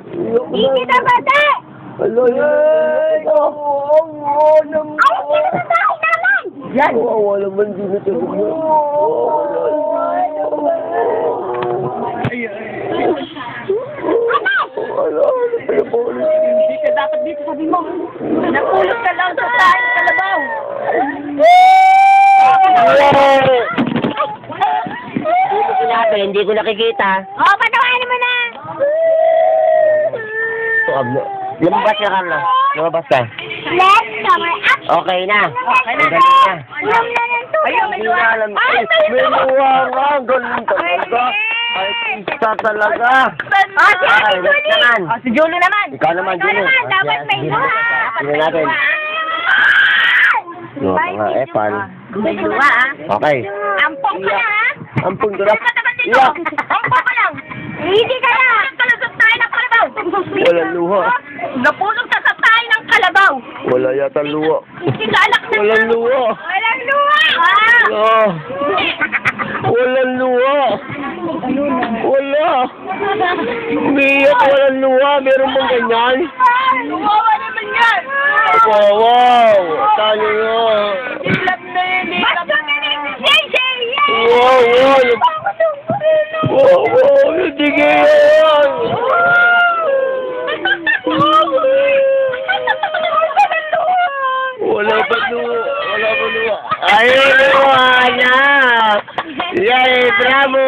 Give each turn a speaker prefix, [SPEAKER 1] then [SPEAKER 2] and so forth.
[SPEAKER 1] Hindi na bata!
[SPEAKER 2] Alo, yun. Oo naman.
[SPEAKER 1] Ay, pinatay naman!
[SPEAKER 2] Yan. Oo, naman din ito.
[SPEAKER 1] Hindi ka dapat dito, sabi mo. Napulot ka lang sa tayo sa kalabaw.
[SPEAKER 2] Dito ko natin, hindi ko nakikita.
[SPEAKER 1] Oh, patawain mo na!
[SPEAKER 2] Lumabas ka, Carla. Lumabas ka.
[SPEAKER 1] Let's cover up!
[SPEAKER 2] Okay na.
[SPEAKER 1] Okay na.
[SPEAKER 2] Magaling na.
[SPEAKER 1] Inom na ng tubig.
[SPEAKER 2] Ayun, may luha. Ay, may luha nga. Ganun talaga. Ay, isa talaga.
[SPEAKER 1] Oh, si Ate Julie!
[SPEAKER 2] naman.
[SPEAKER 1] Oh, si Julie naman.
[SPEAKER 2] Ikaw naman, Julie.
[SPEAKER 1] Dapat may luha.
[SPEAKER 2] Tingnan natin. Luha ka nga, Epal.
[SPEAKER 1] May luha, ah.
[SPEAKER 2] Okay.
[SPEAKER 1] Ampong ka na, ha?
[SPEAKER 2] Ampong ka na.
[SPEAKER 1] Iyak. Ampong ka lang. Hindi ka na. Kalasot tayo ng kalabaw.
[SPEAKER 2] Walang luha.
[SPEAKER 1] Napulong sa tayo ng kalabaw.
[SPEAKER 2] Wala yata luha.
[SPEAKER 1] Ilalak na.
[SPEAKER 2] Walang luha.
[SPEAKER 1] Walang luha.
[SPEAKER 2] Ah. Walang luha. Wala. Umiyak, walang luha. Meron bang ganyan?
[SPEAKER 1] Lumawa naman yan.
[SPEAKER 2] Wow. Talo yun.
[SPEAKER 1] Ilap na yun. Basta ka na yung JJ.
[SPEAKER 2] Wow. Hindi ganyan. Wala pa luha. Ay, luha na. Yay, bravo.